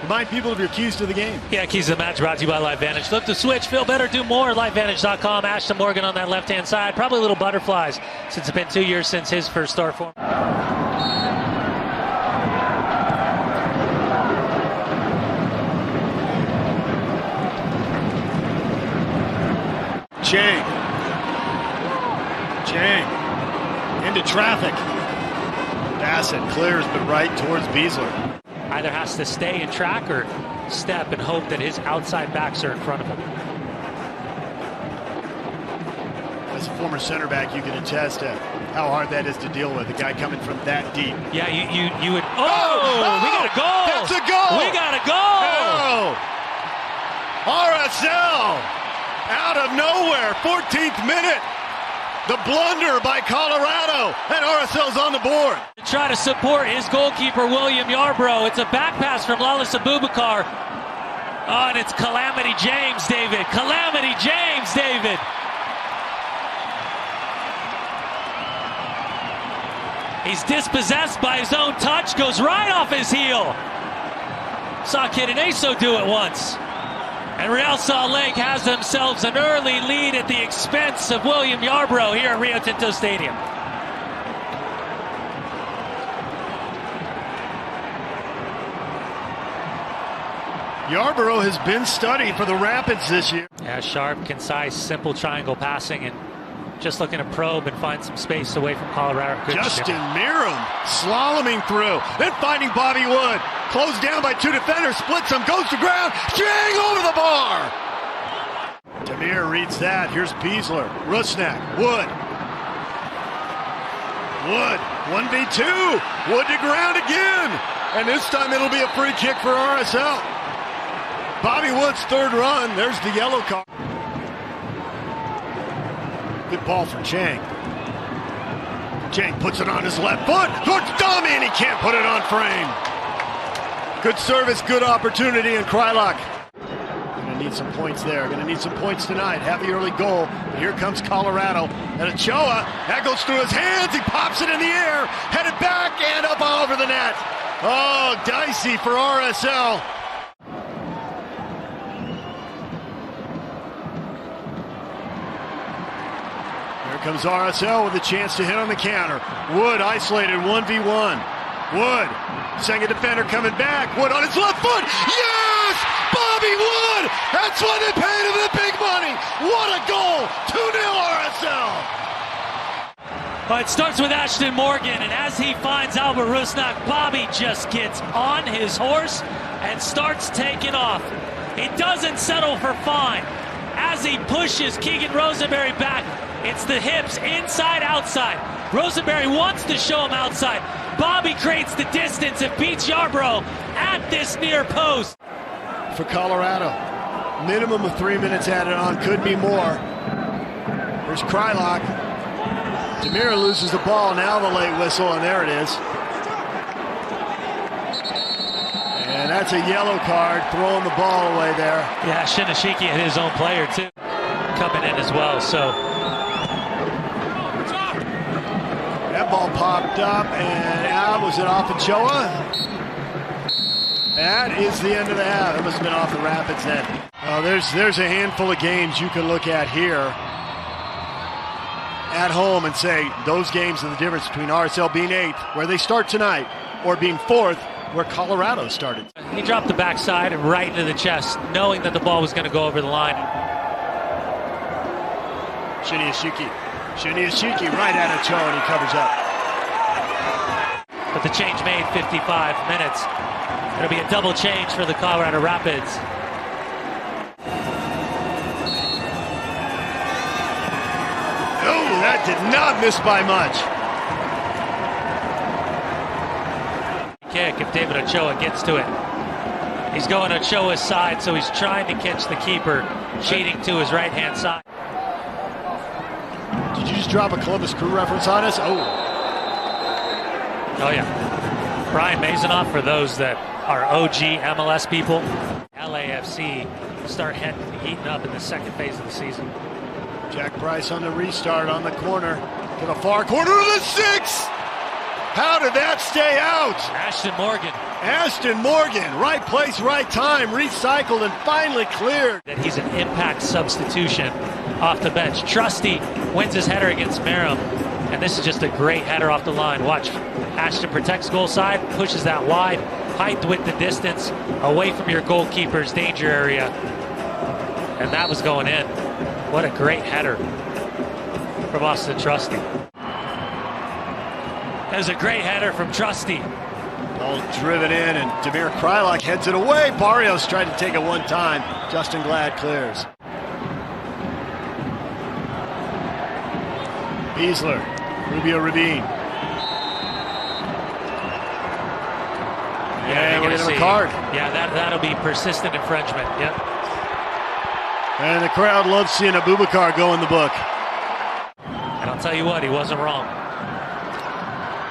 Remind people of your keys to the game. Yeah, keys to the match brought to you by LifeVantage. Look to switch, feel better, do more. LifeVantage.com. Ashton Morgan on that left-hand side. Probably little butterflies since it's been 2 years since his first start for him. Chang into traffic. Bassett clears but right towards Beasler. Either has to stay in track or step and hope that his outside backs are in front of him. As a former center back, you can attest to how hard that is to deal with, a guy coming from that deep. Yeah, you would. We got a goal! That's a goal! We got a goal! Oh. RSL out of nowhere, 14th minute. The blunder by Colorado, and RSL's on the board. To try to support his goalkeeper, William Yarbrough. It's a back pass from Lalas Abubakar. Oh, and it's Calamity James, David. Calamity James, David. He's dispossessed by his own touch, goes right off his heel. Saw Kitaneso do it once. And Real Salt Lake has themselves an early lead at the expense of William Yarbrough here at Rio Tinto Stadium. Yarbrough has been studied for the Rapids this year. Yeah, sharp, concise, simple triangle passing, and just looking to probe and find some space away from Colorado. Justin Miram slaloming through, then finding Bobby Wood. Closed down by two defenders, splits him, goes to ground, Chang over the bar! Demir reads that, here's Beasler, Rusnak, Wood. Wood, 1v2, Wood to ground again! And this time it'll be a free kick for RSL. Bobby Wood's third run, there's the yellow card. Good ball for Chang. Chang puts it on his left foot, towards Dami, and he can't put it on frame. Good service, good opportunity, and Krylock. Gonna need some points there. Gonna need some points tonight. Have the early goal. And here comes Colorado. And Ochoa, that goes through his hands. He pops it in the air, headed back and up over the net. Oh, dicey for RSL. Here comes RSL with a chance to hit on the counter. Wood isolated 1v1. Wood. Second defender coming back. Wood on his left foot. Yes! Bobby Wood! That's what they paid him the big money. What a goal! 2-0 RSL. But it starts with Ashton Morgan, and as he finds Albert Rusnak, Bobby just gets on his horse and starts taking off. He doesn't settle for fine. As he pushes Keegan Rosenberry back, it's the hips, inside, outside. Rosenberry wants to show him outside. Bobby creates the distance and beats Yarbrough at this near post. For Colorado, minimum of 3 minutes added on, could be more. There's Krylock. Demir loses the ball, now the late whistle, and there it is. And that's a yellow card, throwing the ball away there. Yeah, Shinashiki hit his own player too, coming in as well, so. That ball popped up, and out. Was it off Ochoa? That is the end of the half. It must have been off the Rapids end. There's a handful of games you can look at here at home and say those games are the difference between RSL being 8th, where they start tonight, or being 4th, where Colorado started. He dropped the backside and right into the chest, knowing that the ball was going to go over the line. Shiniashiki right at Ochoa, and he covers up. But the change made 55 minutes. It'll be a double change for the Colorado Rapids. Oh, that did not miss by much. Kick if David Ochoa gets to it. He's going Ochoa's side, so he's trying to catch the keeper, cheating to his right-hand side. Did you just drop a Columbus Crew reference on us? Oh yeah. Brian Mazonoff, for those that are OG MLS people. LAFC start heating up in the second phase of the season. Jack Price on the restart on the corner. To the far corner of the 6! How did that stay out? Ashton Morgan Ashton Morgan, right place, right time, recycled and finally cleared. That he's an impact substitution off the bench. Trusty wins his header against Merrim, and this is just a great header off the line. Watch, Ashton protects goal side, pushes that wide, height with the distance, away from your goalkeeper's danger area, and that was going in. What a great header from Austin Trusty. That was a great header from Trusty. Ball driven in, and Damir Kreilach heads it away. Barrios tried to take it one time. Justin Glad clears. Easler, Rubio Rabin. And we're going to have a card. Yeah, that'll be persistent infringement. Yep. And the crowd loves seeing Abubakar go in the book. And I'll tell you what, he wasn't wrong.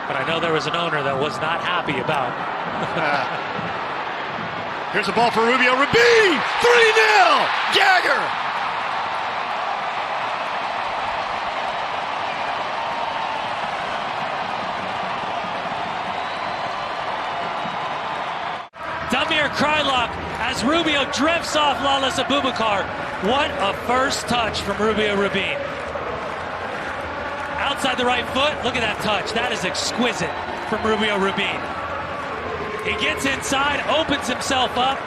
But I know there was an owner that was not happy about. Here's a ball for Rubio Rabin. 3-0. Jagger. Damir Kreilach as Rubio drifts off Lalas Abubakar. What a first touch from Rubio Rabin. Outside the right foot, look at that touch. That is exquisite from Rubio Rabin. He gets inside, opens himself up,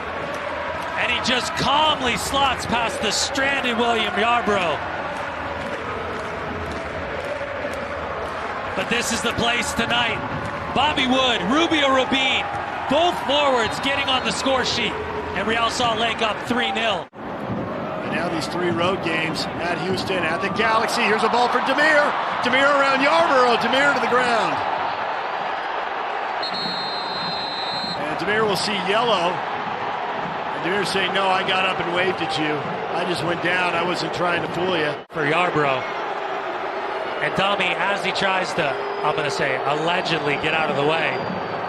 and he just calmly slots past the stranded William Yarbrough. But this is the place tonight. Bobby Wood, Rubio Rabin, both forwards getting on the score sheet, and Real Salt Lake up 3-0. Now these 3 road games at Houston, at the Galaxy. Here's a ball for Damir. Damir around Yarborough. Damir to the ground. And Damir will see yellow. And Damir saying, no, I got up and waved at you. I just went down. I wasn't trying to fool you. For Yarbrough. And Dami, as he tries to, I'm going to say, allegedly get out of the way,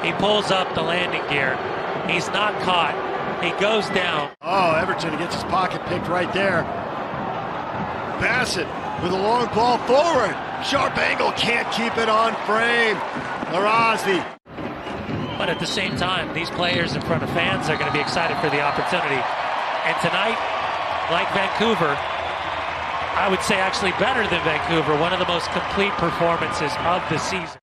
he pulls up the landing gear. He's not caught. He goes down. Oh, Everton gets his pocket picked right there. Bassett with a long ball forward. Sharp angle, can't keep it on frame. Larazzi. But at the same time, these players in front of fans are going to be excited for the opportunity. And tonight, like Vancouver, I would say actually better than Vancouver, one of the most complete performances of the season.